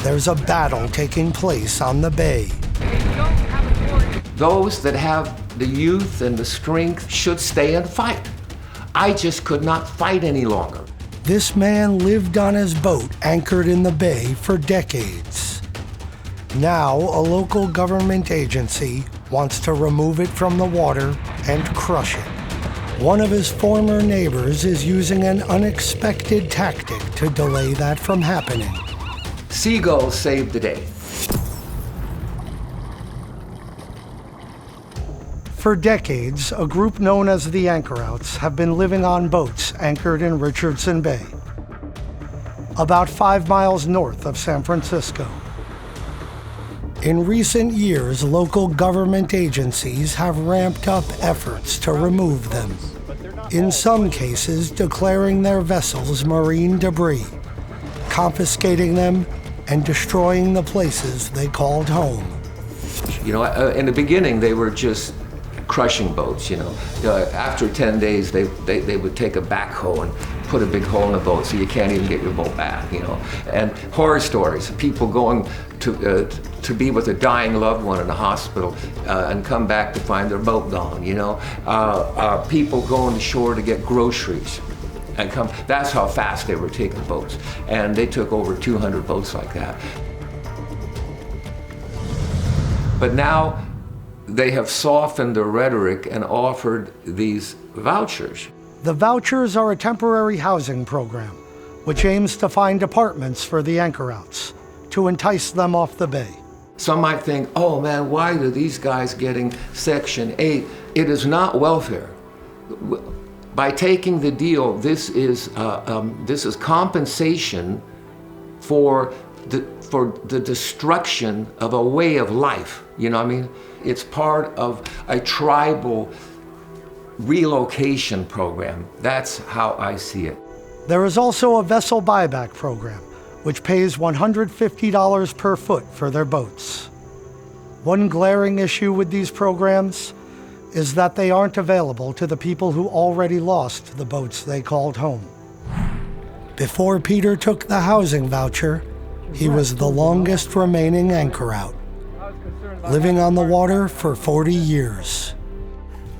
there's a battle taking place on the bay. Those that have the youth and the strength should stay and fight. I just could not fight any longer. This man lived on his boat anchored in the bay for decades. Now, a local government agency wants to remove it from the water and crush it. One of his former neighbors is using an unexpected tactic to delay that from happening. Seagulls saved the day. For decades, a group known as the Anchorouts have been living on boats anchored in Richardson Bay, about 5 miles north of San Francisco. In recent years, local government agencies have ramped up efforts to remove them, in some cases declaring their vessels marine debris, confiscating them, and destroying the places they called home. You know, in the beginning, they were just crushing boats, you know. After 10 days, they would take a backhoe and put a big hole in the boat so you can't even get your boat back, you know. And horror stories, people going to be with a dying loved one in a hospital and come back to find their boat gone, you know. People going ashore to get groceries and come. That's how fast they were taking boats. And they took over 200 boats like that. But now, they have softened their rhetoric and offered these vouchers. The vouchers are a temporary housing program, which aims to find apartments for the Anchorouts to entice them off the bay. Some might think, oh man, why are these guys getting Section 8? It is not welfare. By taking the deal, this is compensation for the destruction of a way of life, you know what I mean? It's part of a tribal relocation program. That's how I see it. There is also a vessel buyback program, which pays $150 per foot for their boats. One glaring issue with these programs is that they aren't available to the people who already lost the boats they called home. Before Peter took the housing voucher, he was the longest remaining Anchorout, living on the water for 40 years.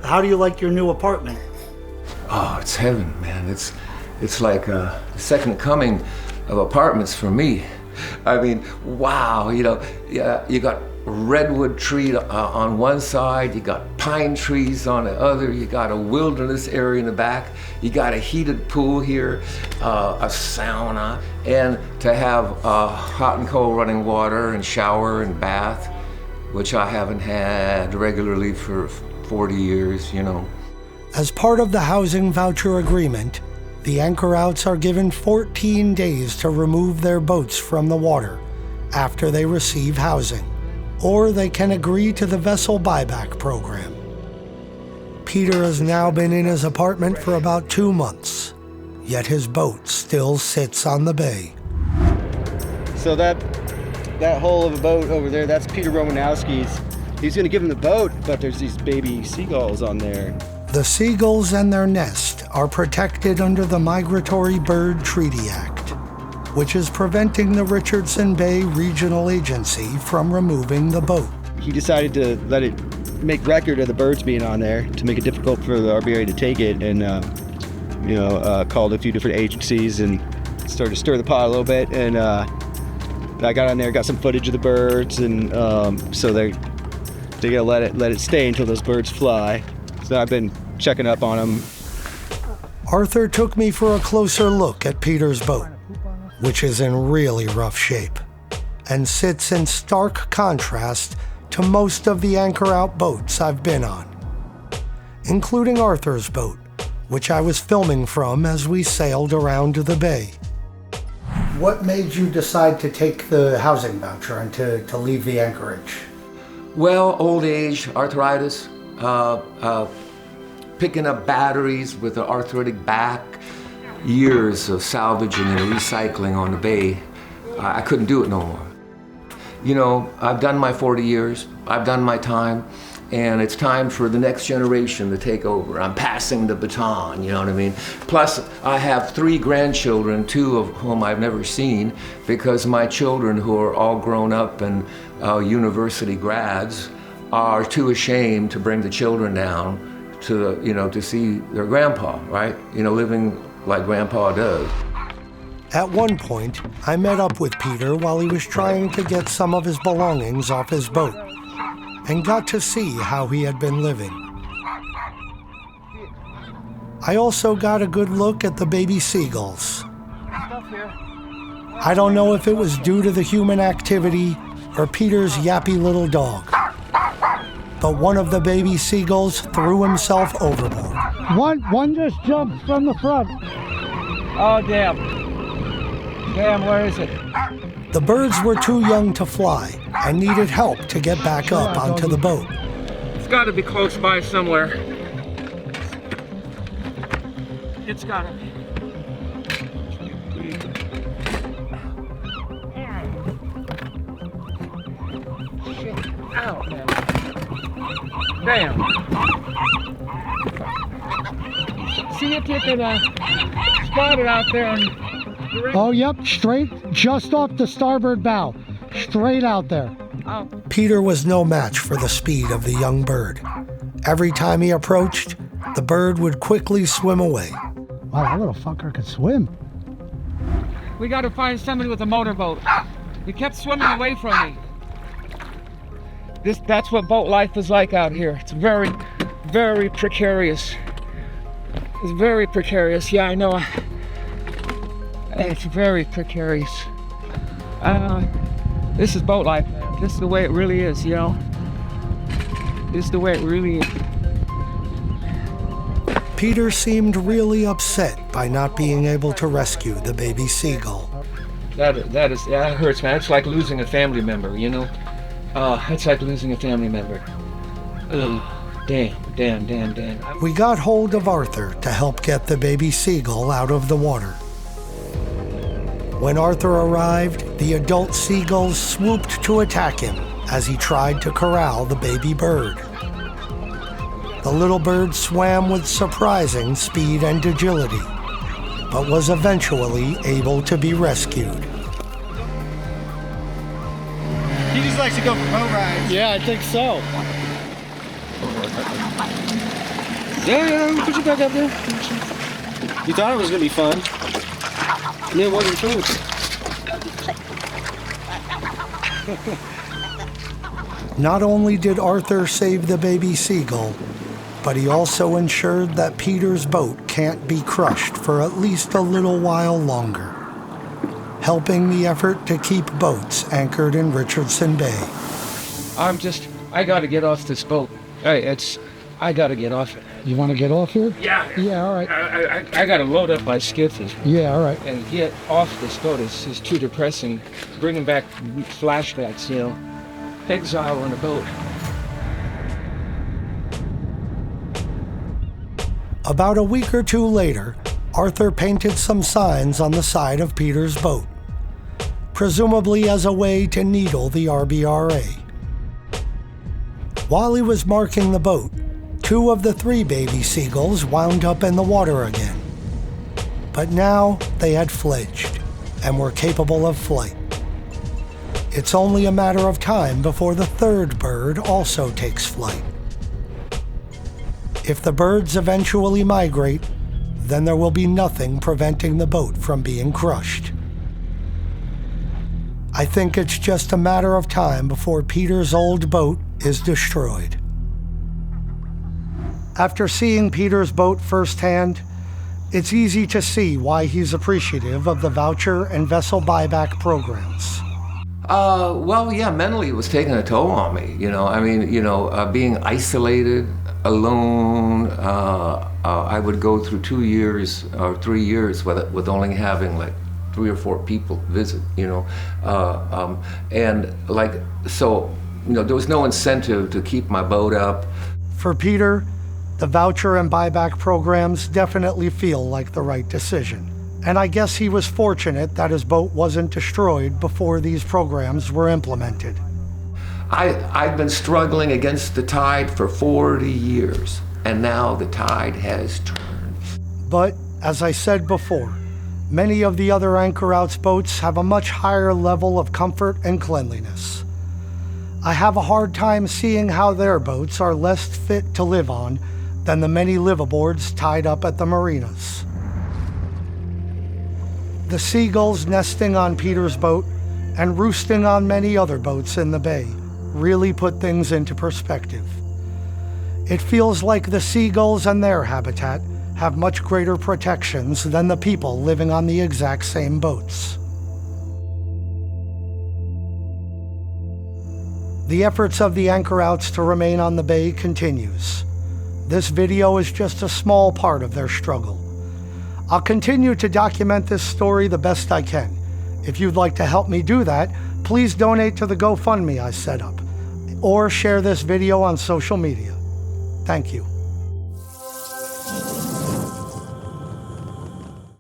How do you like your new apartment? Oh, it's heaven, man. It's like a second coming of apartments for me. I mean, wow, you know, yeah, you got redwood tree on one side, you got pine trees on the other, you got a wilderness area in the back, you got a heated pool here, a sauna, and to have hot and cold running water and shower and bath, which I haven't had regularly for 40 years, you know. As part of the housing voucher agreement, the Anchorouts are given 14 days to remove their boats from the water after they receive housing, or they can agree to the vessel buyback program. Peter has now been in his apartment for about 2 months, yet his boat still sits on the bay. So that hole of a boat over there, that's Peter Romanowski's. He's gonna give him the boat, but there's these baby seagulls on there. The seagulls and their nest are protected under the Migratory Bird Treaty Act, which is preventing the Richardson Bay Regional Agency from removing the boat. He decided to let it make record of the birds being on there to make it difficult for the RBA to take it, and called a few different agencies and started to stir the pot a little bit. And I got on there, got some footage of the birds, and so they gotta let it stay until those birds fly. So I've been checking up on them. Arthur took me for a closer look at Peter's boat, which is in really rough shape and sits in stark contrast to most of the Anchorout boats I've been on, including Arthur's boat, which I was filming from as we sailed around the bay. What made you decide to take the housing voucher and to leave the Anchorage? Well, old age, arthritis, picking up batteries with an arthritic back, years of salvaging and recycling on the bay. I couldn't do it no more. You know, I've done my 40 years, I've done my time, and it's time for the next generation to take over. I'm passing the baton, you know what I mean? Plus, I have 3 grandchildren, 2 of whom I've never seen, because my children, who are all grown up and university grads, are too ashamed to bring the children down to, to see their grandpa, right? Living like grandpa does. At one point, I met up with Peter while he was trying to get some of his belongings off his boat, and got to see how he had been living. I also got a good look at the baby seagulls. I don't know if it was due to the human activity or Peter's yappy little dog, but one of the baby seagulls threw himself overboard. One just jumped from the front. Oh, damn. Damn, where is it? The birds were too young to fly and needed help to get back up onto the boat. It's got to be close by somewhere. It's got to be. Shit. Ow, man. Damn. See if you can spot it out there. Oh, yep, straight, just off the starboard bow. Straight out there. Oh. Peter was no match for the speed of the young bird. Every time he approached, the bird would quickly swim away. Wow, that little fucker could swim. We got to find somebody with a motorboat. He kept swimming away from me. That's what boat life is like out here. It's very, very precarious. It's very precarious. Yeah, I know. It's very precarious. This is boat life, man. This is the way it really is, This is the way it really is. Peter seemed really upset by not being able to rescue the baby seagull. That hurts, man. It's like losing a family member, It's like losing a family member. Ugh. Damn. We got hold of Arthur to help get the baby seagull out of the water. When Arthur arrived, the adult seagulls swooped to attack him as he tried to corral the baby bird. The little bird swam with surprising speed and agility, but was eventually able to be rescued. He just likes to go for boat rides. Yeah, I think so. Yeah, put your back up there. You thought it was going to be fun. And it wasn't food. Not only did Arthur save the baby seagull, but he also ensured that Peter's boat can't be crushed for at least a little while longer, helping the effort to keep boats anchored in Richardson Bay. I gotta get off this boat. I gotta get off it. You want to get off here? Yeah. Yeah, all right. I gotta load up my skiff Yeah, all right. and get off this boat. It's too depressing. Bringing back flashbacks, Exile on a boat. About a week or two later, Arthur painted some signs on the side of Peter's boat, presumably as a way to needle the RBRA. While he was marking the boat, 2 of the 3 baby seagulls wound up in the water again. But now they had fledged and were capable of flight. It's only a matter of time before the 3rd bird also takes flight. If the birds eventually migrate, then there will be nothing preventing the boat from being crushed. I think it's just a matter of time before Peter's old boat is destroyed. After seeing Peter's boat firsthand, it's easy to see why he's appreciative of the voucher and vessel buyback programs. Well, yeah, mentally it was taking a toll on me, being isolated, alone. I would go through 2 years or 3 years with only having like 3 or 4 people visit, there was no incentive to keep my boat up. For Peter, the voucher and buyback programs definitely feel like the right decision. And I guess he was fortunate that his boat wasn't destroyed before these programs were implemented. I've been struggling against the tide for 40 years, and now the tide has turned. But, as I said before, many of the other Anchor Out's boats have a much higher level of comfort and cleanliness. I have a hard time seeing how their boats are less fit to live on than the many liveaboards tied up at the marinas. The seagulls nesting on Peter's boat and roosting on many other boats in the bay really put things into perspective. It feels like the seagulls and their habitat have much greater protections than the people living on the exact same boats. The efforts of the Anchor Outs to remain on the bay continues. This video is just a small part of their struggle. I'll continue to document this story the best I can. If you'd like to help me do that, please donate to the GoFundMe I set up, or share this video on social media. Thank you.